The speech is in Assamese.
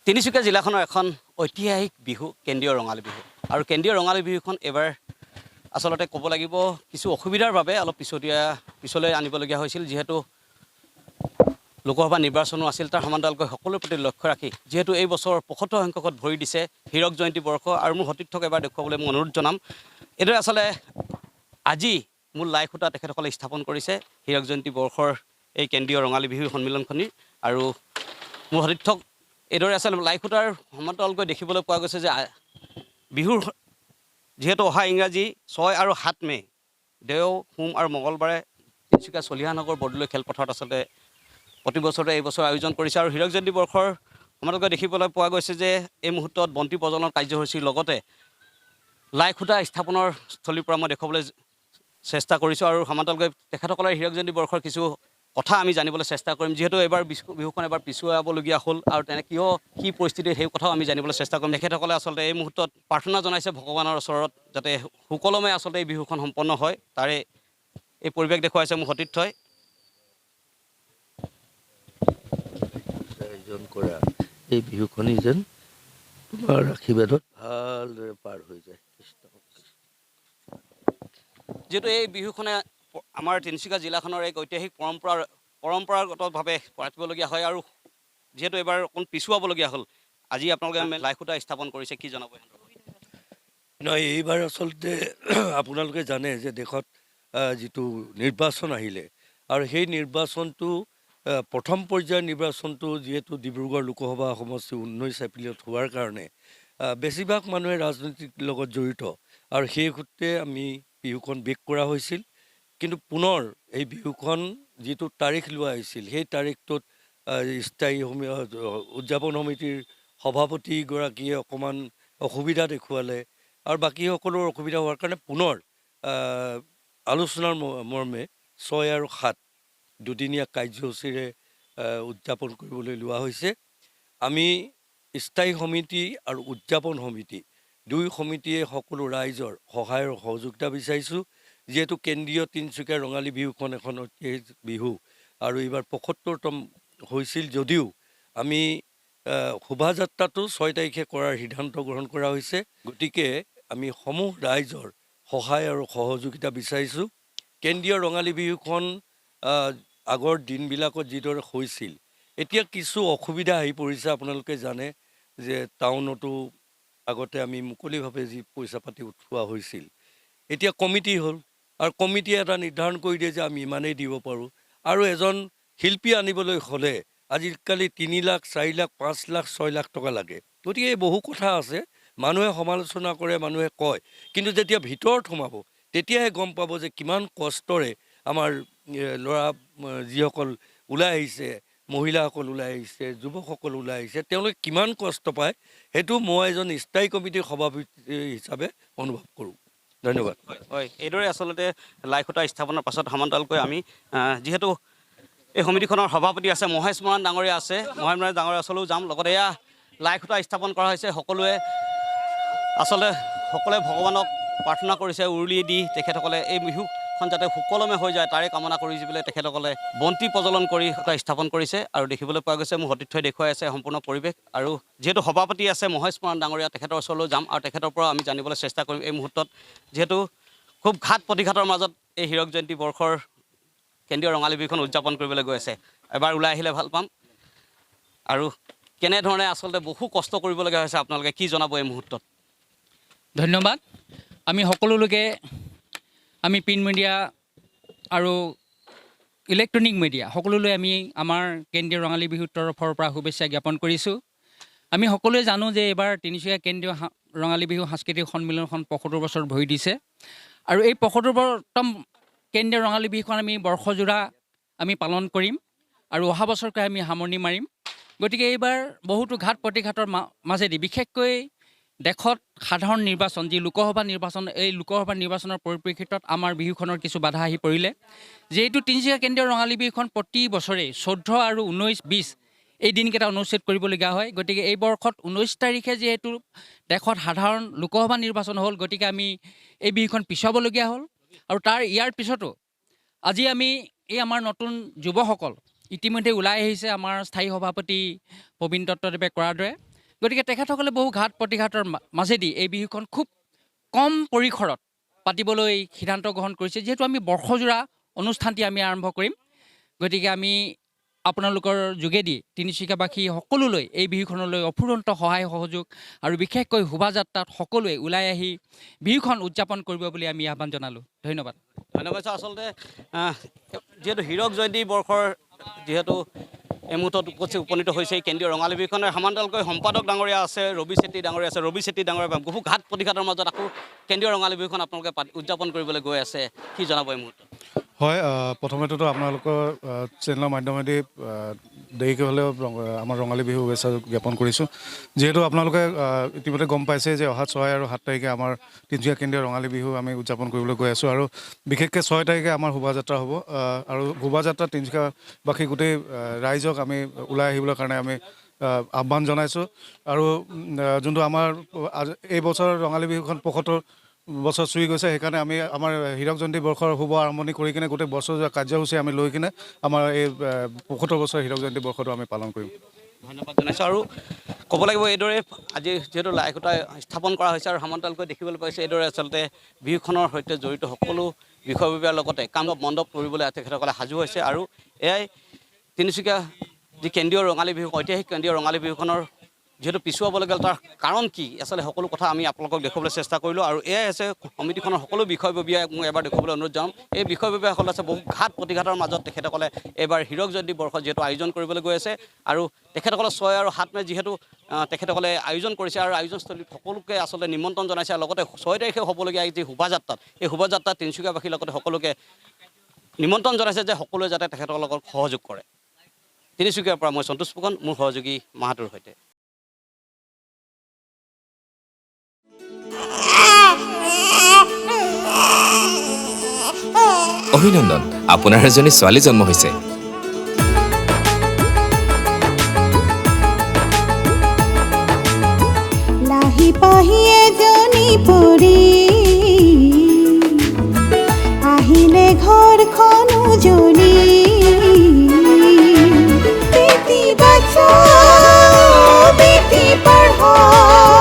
তিনিচুকীয়া জিলাখনৰ এখন ঐতিহাসিক বিহু কেন্দ্ৰীয় ৰঙালী বিহু আৰু কেন্দ্ৰীয় ৰঙালী বিহুখন এবাৰ আচলতে ক'ব লাগিব কিছু অসুবিধাৰ বাবে অলপ পিছলৈ আনিবলগীয়া হৈছিল যিহেতু লোকসভা নিৰ্বাচনো আছিল তাৰ সমান্তৰালকৈ সকলোৰে প্ৰতি লক্ষ্য ৰাখি যিহেতু এই বছৰ ৭৫ সংখ্যকত ভৰি দিছে হীৰক জয়ন্তী বৰ্ষ আৰু মোৰ সতীৰ্থক এবাৰ দেখুৱাবলৈ মই অনুৰোধ জনাম এইদৰে আচলতে আজি মূল লাই খুঁটা তেখেতসকলে স্থাপন কৰিছে হীৰক জয়ন্তী বৰ্ষৰ এই কেন্দ্ৰীয় ৰঙালী বিহু সন্মিলনখনি আৰু মোৰ সতীৰ্থক এইদৰে আচলতে লাই খুঁটাৰ সমান্তৰালকৈ দেখিবলৈ পোৱা গৈছে যে বিহুৰ যিহেতু অহা ইংৰাজী ৬ আৰু ৭ মে' দেও সোম আৰু মঙলবাৰে তিনিচুকীয়া চলিহানগৰ বৰদলৈ খেলপথাৰত আচলতে প্ৰতি বছৰে এই বছৰ আয়োজন কৰিছে আৰু হীৰক জয়ন্তী বৰ্ষৰ সমান্তৰালকৈ দেখিবলৈ পোৱা গৈছে যে এই মুহূৰ্তত বন্তি প্ৰজ্বলন কাৰ্যসূচীৰ লগতে লাই খুঁটা স্থাপনৰ স্থলীৰ পৰা মই দেখুৱাবলৈ চেষ্টা কৰিছোঁ আৰু সমান্তৰালকৈ তেখেতসকলৰ হীৰক জয়ন্তী বৰ্ষৰ কিছু কথা আমি জানিবলৈ চেষ্টা কৰিম যিহেতু এইবাৰ বিহুখন এবাৰ পিছুৱাবলগীয়া হ'ল আৰু কি পৰিস্থিতি সেই কথাও আমি জানিবলৈ চেষ্টা কৰিম তেখেতসকলে আচলতে এই মুহূৰ্তত প্ৰাৰ্থনা জনাইছে ভগৱানৰ ওচৰত যাতে সুকলমে আচলতে এই বিহুখন সম্পন্ন হয় তাৰে এই পৰিৱেশ দেখুৱাইছে মোৰ সতীৰ্থই আয়োজন কৰা এই বিহুখনি যেন তোমাৰ আশীৰ্বাদত ভালদৰে পাৰ হৈ যায় যিহেতু এই বিহুখনে আমাৰ তিনিচুকীয়া জিলাখনৰ এক ঐতিহাসিক পৰম্পৰাগতভাৱে পাতিবলগীয়া হয় আৰু যিহেতু এইবাৰ অকণ পিছুৱাবলগীয়া হ'ল আজি আপোনালোকে লাই খুঁটা স্থাপন কৰিছে কি জনাব নহয় এইবাৰ আচলতে আপোনালোকে জানে যে দেশত যিটো নিৰ্বাচন আহিলে আৰু সেই নিৰ্বাচনটো প্ৰথম পৰ্যায়ৰ নিৰ্বাচনটো যিহেতু ডিব্ৰুগড় লোকসভা সমষ্টি 19 এপ্ৰিলত হোৱাৰ কাৰণে বেছিভাগ মানুহে ৰাজনীতিৰ লগত জড়িত আৰু সেই সূত্ৰে আমি বিহুখন বেক কৰা হৈছিল কিন্তু পুনৰ এই বিহুখন যিটো তাৰিখ লোৱা হৈছিল সেই তাৰিখটোত স্থায়ী উদযাপন সমিতিৰ সভাপতিগৰাকীয়ে অকণমান অসুবিধা দেখুৱালে আৰু বাকী সকলোৰ অসুবিধা হোৱাৰ কাৰণে পুনৰ আলোচনাৰ মৰ্মে 6 আৰু 7 দুদিনীয়া কাৰ্যসূচীৰে উদযাপন কৰিবলৈ লোৱা হৈছে আমি স্থায়ী সমিতি আৰু উদযাপন সমিতি দুই সমিতিয়ে সকলো ৰাইজৰ সহায় আৰু সহযোগিতা বিচাৰিছোঁ যিহেতু কেন্দ্ৰীয় তিনিচুকীয়া ৰঙালী বিহুখন এখন ঐতিহাসিক বিহু আৰু এইবাৰ ৭৫তম হৈছিল যদিও আমি শোভাযাত্ৰাটো 6 তাৰিখে কৰাৰ সিদ্ধান্ত গ্ৰহণ কৰা হৈছে গতিকে আমি সমূহ ৰাইজৰ সহায় আৰু সহযোগিতা বিচাৰিছোঁ কেন্দ্ৰীয় ৰঙালী বিহুখন আগৰ দিনবিলাকত যিদৰে হৈছিল এতিয়া কিছু অসুবিধা আহি পৰিছে আপোনালোকে জানে যে টাউনতো আগতে আমি মুকলিভাৱে যি পইচা পাতি উঠোৱা হৈছিল এতিয়া কমিটি হ'ল আৰু কমিটিয়ে এটা নিৰ্ধাৰণ কৰি দিয়ে যে আমি ইমানেই দিব পাৰোঁ আৰু এজন শিল্পী আনিবলৈ হ'লে আজিকালি 3 লাখ 4 লাখ 5 লাখ 6 লাখ টকা লাগে গতিকে এই বহু কথা আছে মানুহে সমালোচনা কৰে মানুহে কয় কিন্তু যেতিয়া ভিতৰত সোমাব তেতিয়াহে গম পাব যে কিমান কষ্টৰে আমাৰ ল'ৰা যিসকল ওলাই আহিছে মহিলাসকল ওলাই আহিছে যুৱকসকল ওলাই আহিছে তেওঁলোকে কিমান কষ্ট পায় সেইটো মই এজন স্থায়ী কমিটিৰ সভাপতি হিচাপে অনুভৱ কৰোঁ ধন্যবাদ হয় এইদৰে আচলতে লাই খুঁটা স্থাপনৰ পাছত সমান্তৰালকৈ আমি যিহেতু এই সমিতিখনৰ সভাপতি আছে মহেশ মৰাণ ডাঙৰীয়া আছে মহেশ মৰাণ ডাঙৰীয়া ওচৰলৈও যাম লগতে এয়া লাই খুঁটা স্থাপন কৰা হৈছে সকলোৱে ভগৱানক প্ৰাৰ্থনা কৰিছে উৰুলি দি তেখেতসকলে এই বিহুখন যাতে সুকলমে হৈ যায় তাৰে কামনা কৰি পেলাই তেখেতসকলে বন্তি প্ৰজ্বলন কৰি স্থাপন কৰিছে আৰু দেখিবলৈ পোৱা গৈছে মোৰ সতীৰ্থই দেখুৱাই আছে সম্পূৰ্ণ পৰিৱেশ আৰু যিহেতু সভাপতি আছে মহেশ মৰাণ ডাঙৰীয়া তেখেতৰ ওচৰলৈ যাম আৰু তেখেতৰ পৰা আমি জানিবলৈ চেষ্টা কৰিম এই মুহূৰ্তত যিহেতু খুব ঘাট প্ৰতিঘাতৰ মাজত এই হীৰক জয়ন্তী বৰ্ষৰ কেন্দ্ৰীয় ৰঙালী বিহুখন উদযাপন কৰিবলৈ গৈ আছে এবাৰ ওলাই আহিলে ভাল পাম আৰু কেনেধৰণে আচলতে বহু কষ্ট কৰিবলগীয়া হৈছে আপোনালোকে কি জনাব এই মুহূৰ্তত ধন্যবাদ আমি সকলো লোকে আমি প্ৰিণ্ট মিডিয়া আৰু ইলেক্ট্ৰনিক মিডিয়া সকলোলৈ আমি আমাৰ কেন্দ্ৰীয় ৰঙালী বিহুৰ তৰফৰ পৰা শুভেচ্ছা জ্ঞাপন কৰিছোঁ আমি সকলোৱে জানো যে এইবাৰ তিনিচুকীয়া কেন্দ্ৰীয় ৰঙালী বিহু সাংস্কৃতিক সন্মিলনখন ৭৫ বছৰ ভৰি দিছে আৰু এই ৭৫তম কেন্দ্ৰীয় ৰঙালী বিহুখন আমি বৰ্ষজোৰা আমি পালন কৰিম আৰু অহা বছৰকৈ আমি সামৰণি মাৰিম গতিকে এইবাৰ বহুতো ঘাট প্ৰতিঘাতৰ মাজেদি বিশেষকৈ দেশত সাধাৰণ নিৰ্বাচন যি লোকসভা নিৰ্বাচন এই লোকসভা নিৰ্বাচনৰ পৰিপ্ৰেক্ষিতত আমাৰ বিহুখনৰ কিছু বাধা আহি পৰিলে যিহেতু তিনিচুকীয়া কেন্দ্ৰীয় ৰঙালী বিহুখন প্ৰতি বছৰে 14 আৰু 19 20 এই দিনকেইটা অনুষ্ঠিত কৰিবলগীয়া হয় গতিকে এই বৰ্ষত 19 তাৰিখে যিহেতু দেশত সাধাৰণ লোকসভা নিৰ্বাচন হ'ল গতিকে আমি এই বিহুখন পিছুৱাবলগীয়া হ'ল আৰু ইয়াৰ পিছতো আজি আমি এই আমাৰ নতুন যুৱসকল ইতিমধ্যে ওলাই আহিছে আমাৰ স্থায়ী সভাপতি প্ৰবীণ দত্তদেৱে কৰাৰ দৰে গতিকে তেখেতসকলে বহু ঘাত প্ৰতিঘাতৰ মাজেদি এই বিহুখন খুব কম পৰিসৰত পাতিবলৈ সিদ্ধান্ত গ্ৰহণ কৰিছে। যিহেতু আমি বৰ্ষজোৰা অনুষ্ঠানটি আমি আৰম্ভ কৰিম, গতিকে আমি আপোনালোকৰ যোগেদি তিনিচুকীয়াবাসী সকলোলৈ এই বিহুখনলৈ অফুৰন্ত সহায় সহযোগ আৰু বিশেষকৈ শোভাযাত্ৰাত সকলোৱে ওলাই আহি বিহুখন উদযাপন কৰিব বুলি আমি আহ্বান জনালোঁ। ধন্যবাদ। ধন্যবাদ ছাৰ। আচলতে যিহেতু হীৰক জয়ন্তী বৰ্ষৰ যিহেতু এই মুহূৰ্তত উপনীত হৈছে এই কেন্দ্ৰীয় ৰঙালী বিহুখনৰ সমান্তৰালকৈ সম্পাদক ডাঙৰীয়া আছে, ৰবি চেত্ৰী ডাঙৰীয়া আছে। ৰবি চেত্ৰী ডাঙৰীয়া বহু ঘাত প্ৰতিঘাতৰ মাজত আকৌ কেন্দ্ৰীয় ৰঙালী বিহুখন আপোনালোকে উদযাপন কৰিবলৈ গৈ আছে, কি জনাব এই মুহূৰ্তত? হয়, প্ৰথমেতো আপোনালোকৰ চেনেলৰ মাধ্যমেদি দেৰিকৈ হ'লেও আমাৰ ৰঙালী বিহু শুভেচ্ছা জ্ঞাপন কৰিছোঁ। যিহেতু আপোনালোকে ইতিমধ্যে গম পাইছে যে অহা 6 আৰু 7 তাৰিখে আমাৰ তিনিচুকীয়া কেন্দ্ৰীয় ৰঙালী বিহু আমি উদযাপন কৰিবলৈ গৈ আছোঁ আৰু বিশেষকৈ 6 তাৰিখে আমাৰ শোভাযাত্ৰা হ'ব। আৰু শোভাযাত্ৰাত তিনিচুকীয়াবাসী গোটেই ৰাইজক আমি ওলাই আহিবলৈ কাৰণে আমি আহ্বান জনাইছোঁ। আৰু যোনটো আমাৰ এই বছৰ ৰঙালী বিহুখন 75 বছৰ চুই গৈছে, সেইকাৰণে আমি আমাৰ হীৰক জয়ন্তী বৰ্ষৰ শুভ আৰম্ভণি কৰি কিনে গোটেই বছৰজোৰা কাৰ্যসূচী আমি লৈ কিনে আমাৰ এই 75 বছৰ হীৰক জয়ন্তী বৰ্ষটো আমি পালন কৰিম। ধন্যবাদ জনাইছোঁ। আৰু ক'ব লাগিব এইদৰে আজি যিহেতু লাই খুঁটা স্থাপন কৰা হৈছে আৰু সমান্তৰালকৈ দেখিবলৈ পাইছে এইদৰে আচলতে বিহুখনৰ সৈতে জড়িত সকলো বিষয়ববীয়াৰ লগতে কামৰূপ মণ্ডপ কৰিবলৈ তেখেতসকলে সাজু হৈছে। আৰু এয়াই তিনিচুকীয়া যি কেন্দ্ৰীয় ৰঙালী বিহু, ঐতিহাসিক কেন্দ্ৰীয় ৰঙালী বিহুখনৰ যিহেতু পিছুৱাবলগীয়া তাৰ কাৰণ কি, আচলতে সকলো কথা আমি আপোনালোকক দেখুৱাবলৈ চেষ্টা কৰিলোঁ। আৰু এয়াই আছে সমিতিখনৰ সকলো বিষয়ববীয়াই মই এবাৰ দেখুৱাবলৈ অনুৰোধ জনাম। এই বিষয়ববীয়াসকল আছে বহু ঘাত প্ৰতিঘাতৰ মাজত তেখেতসকলে এইবাৰ হীৰক জয়ন্তী বৰ্ষ যিহেতু আয়োজন কৰিবলৈ গৈ আছে আৰু তেখেতসকলে 6 আৰু 7 মে যিহেতু তেখেতসকলে আয়োজন কৰিছে আৰু আয়োজনস্থলীত সকলোকে আচলতে নিমন্ত্ৰণ জনাইছে। আৰু লগতে 6 তাৰিখে হ'বলগীয়া এই যি শোভাযাত্ৰাত, এই শোভাযাত্ৰাত তিনিচুকীয়াবাসীৰ লগতে সকলোকে নিমন্ত্ৰণ জনাইছে যে সকলোৱে যাতে তেখেতৰ লগত সহযোগ কৰে। তিনিচুকীয়াৰ পৰা মই সন্তোষ ফুকন, মোৰ সহযোগী মাহাতুৰ সৈতে। অভিনন্দন, আপোনাৰ এজনী ছোৱালী জন্ম হৈছে। লাহি পাহি এজনী পৰি আহিলে ঘৰখন উজলি, বেটি বাচাও বেটি পঢ়াও